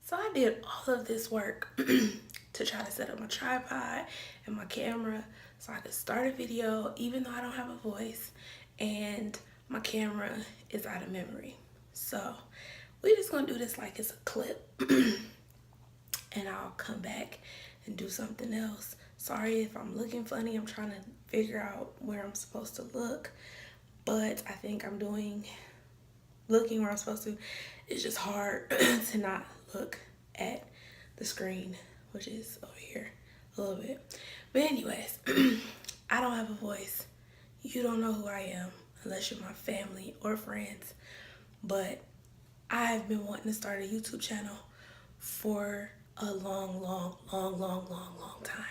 So I did all of this work to try to set up my tripod and my camera so I could start a video even though I don't have a voice and my camera is out of memory. So we're just gonna do this like it's a clip and I'll come back and do something else. Sorry if I'm looking funny, I'm trying to figure out where I'm supposed to look, but I think I'm looking where I'm supposed to. It's just hard to not look at the screen, which is over here a little bit. But anyways, I don't have a voice. You don't know who I am unless you're my family or friends. But I've been wanting to start a YouTube channel for a long time.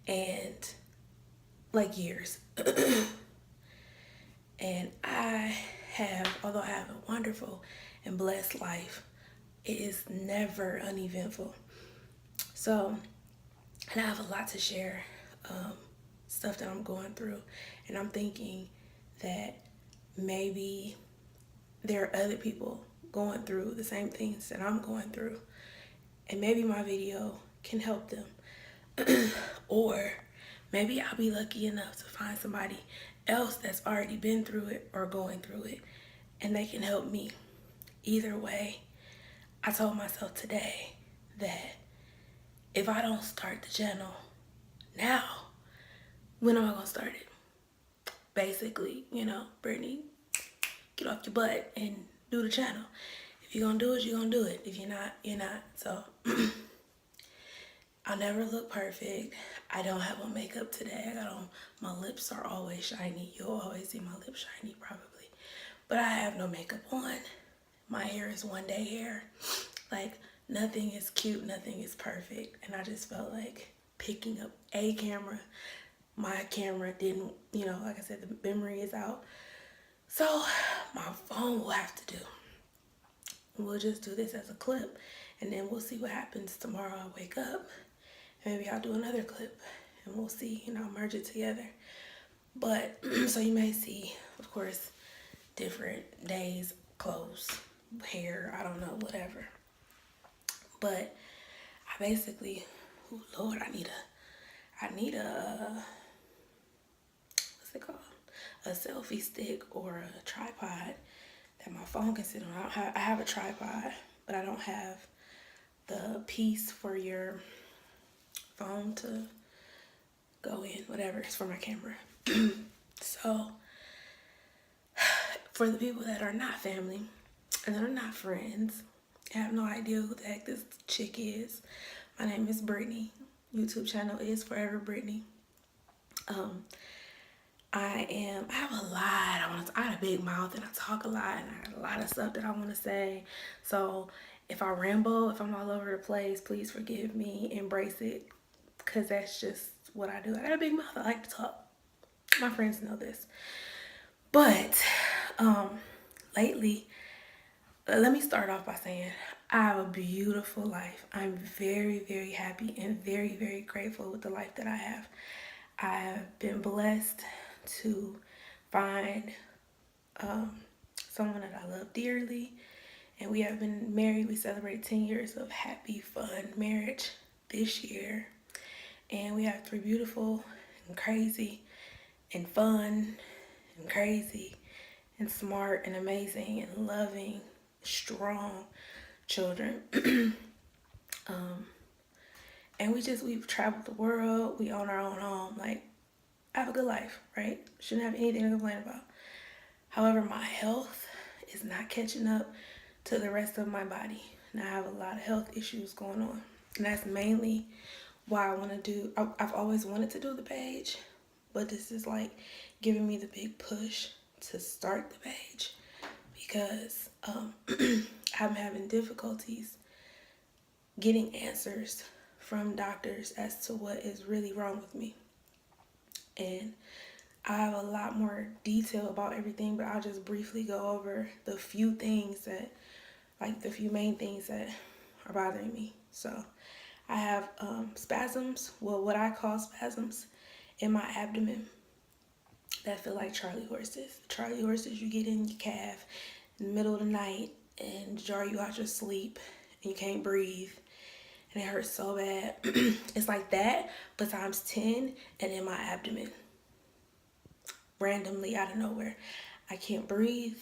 And like years. And although I have a wonderful and blessed life, it is never uneventful. So, and I have a lot to share, stuff that I'm going through. And I'm thinking that maybe there are other people going through the same things that I'm going through. And maybe my video can help them. Or maybe I'll be lucky enough to find somebody else that's already been through it or going through it and they can help me. Either way, I told myself today that if I don't start the channel now, when am I gonna start it? Basically, Brittany, get off your butt and do the channel. If you're gonna do it, you're gonna do it. If you're not, you're not. So I'll never look perfect. I don't have on makeup today. I got on, my lips are always shiny. You'll always see my lips shiny probably. But I have no makeup on. My hair is one day hair. Like nothing is cute, nothing is perfect. And I just felt like picking up a camera. My camera didn't, like I said, the memory is out. So my phone will have to do. We'll just do this as a clip and then we'll see what happens tomorrow. I wake up. Maybe I'll do another clip and we'll see, merge it together. But so you may see, of course, different days, clothes, hair, I don't know, whatever. But I basically, oh Lord, I need a, what's it called? A selfie stick or a tripod that my phone can sit on. I have a tripod, but I don't have the piece for your phone to go in, whatever. It's for my camera. So for the people that are not family and that are not friends, I have no idea who the heck this chick is. My name is Brittany. YouTube channel is Forever Brittany. I have a lot. I got a big mouth and I talk a lot and I got a lot of stuff that I want to say. So if I ramble, if I'm all over the place, please forgive me, embrace it, because that's just what I do. I got a big mouth. I like to talk. My friends know this. But lately, let me start off by saying I have a beautiful life. I'm very, very happy and very, very grateful with the life that I have. I have been blessed to find someone that I love dearly, and we have been married. We celebrated 10 years of happy, fun marriage this year, and we have 3 beautiful and crazy and fun and crazy and smart and amazing and loving, strong children. And we've traveled the world. We own our own home. Like, I have a good life, right? Shouldn't have anything to complain about. However, my health is not catching up to the rest of my body. And I have a lot of health issues going on. And that's mainly why I've always wanted to do the page. But this is like giving me the big push to start the page. Because I'm having difficulties getting answers from doctors as to what is really wrong with me. And I have a lot more detail about everything, but I'll just briefly go over the few main things that are bothering me. So I have spasms, what I call spasms, in my abdomen that feel like Charlie horses. Charlie horses you get in your calf in the middle of the night and jar you out your sleep and you can't breathe and it hurts so bad. It's like that, but times 10, and in my abdomen. Randomly, out of nowhere. I can't breathe.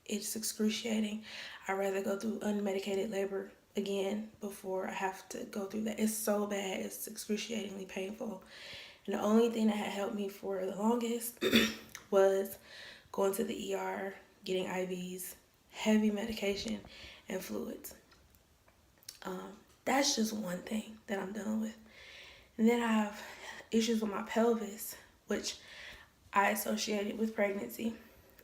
It's excruciating. I'd rather go through unmedicated labor again before I have to go through that. It's so bad. It's excruciatingly painful. And the only thing that had helped me for the longest was going to the ER, getting IVs, heavy medication, and fluids. That's just one thing that I'm dealing with. And then I have issues with my pelvis, which I associated with pregnancy.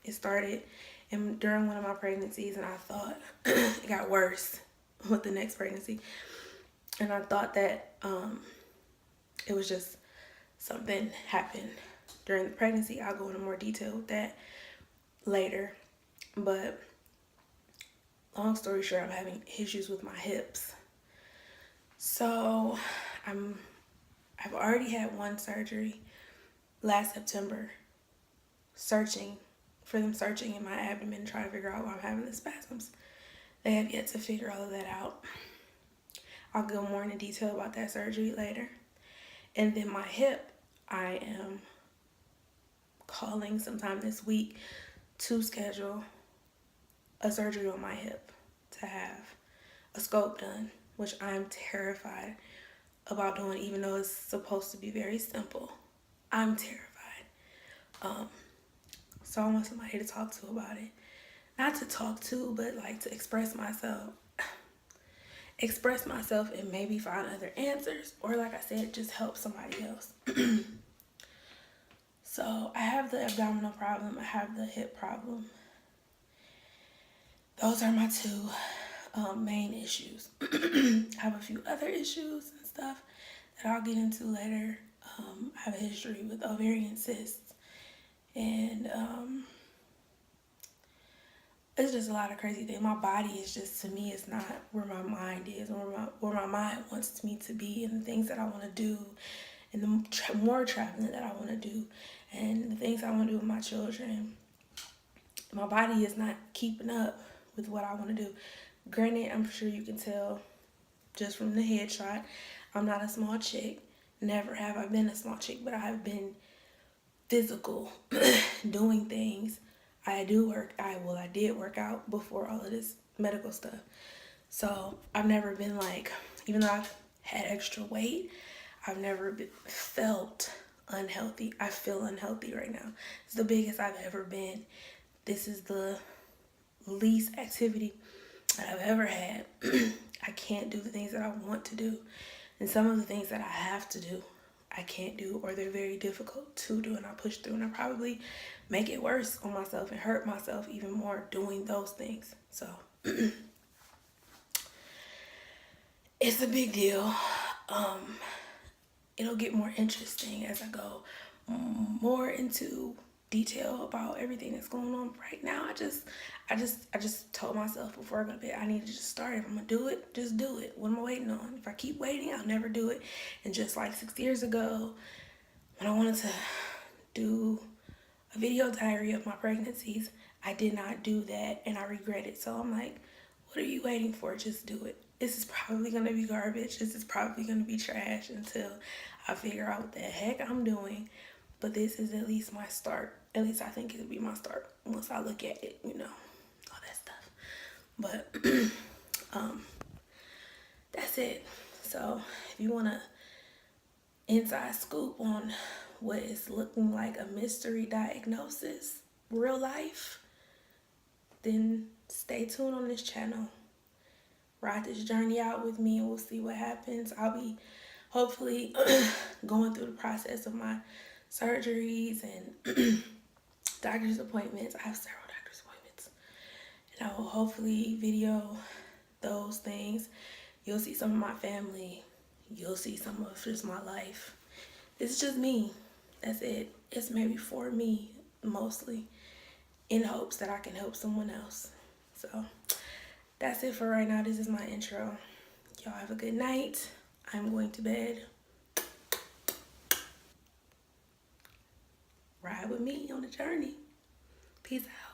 It started during one of my pregnancies, and I thought it got worse with the next pregnancy. And I thought that it was just something happened during the pregnancy. I'll go into more detail with that later. But long story short, I'm having issues with my hips. So I've already had one surgery last September, searching in my abdomen, trying to figure out why I'm having the spasms. They have yet to figure all of that out. I'll go more into detail about that surgery later. And then my hip, I am calling sometime this week to schedule a surgery on my hip to have a scope done, which I'm terrified about doing, even though it's supposed to be very simple. I'm terrified. So I want somebody to talk to about it. Not to talk to, but like to express myself. Express myself and maybe find other answers. Or like I said, just help somebody else. So I have the abdominal problem. I have the hip problem. Those are my two main issues. I have a few other issues and stuff that I'll get into later. I have a history with ovarian cysts. And it's just a lot of crazy things. My body is just, to me, it's not where my mind is, or where my mind wants me to be, and the things that I want to do, and the more traveling that I want to do, and the things I want to do with my children. My body is not keeping up with what I want to do. Granted, I'm sure you can tell just from the headshot, I'm not a small chick. Never have I been a small chick, but I have been physical, doing things. I did work out before all of this medical stuff. So I've never been like, even though I've had extra weight, I've never felt unhealthy. I feel unhealthy right now. It's the biggest I've ever been. This is the least activity that I've ever had. I can't do the things that I want to do. And some of the things that I have to do, I can't do, or they're very difficult to do, and I push through, and I probably make it worse on myself and hurt myself even more doing those things. So it's a big deal. It'll get more interesting as I go more into detail about everything that's going on right now. I just told myself before I go to bed, I need to just start. If I'm gonna do it, just do it. What am I waiting on? If I keep waiting, I'll never do it. And just like 6 years ago, when I wanted to do a video diary of my pregnancies, I did not do that, and I regret it. So I'm like, what are you waiting for? Just do it. This is probably gonna be garbage. This is probably gonna be trash until I figure out what the heck I'm doing. But this is at least my start. At least I think it'll be my start once I look at it, all that stuff. But that's it. So if you want a inside scoop on what is looking like a mystery diagnosis, real life, then stay tuned on this channel. Ride this journey out with me, and we'll see what happens. I'll be hopefully going through the process of my surgeries and doctor's appointments. I have several doctor's appointments, and I will hopefully video those things. You'll see some of my family. You'll see some of just my life. It's just me. That's it. It's maybe for me mostly, in hopes that I can help someone else. So that's it for right now. This is my intro. Y'all have a good night. I'm going to bed. Ride with me on the journey. Peace out.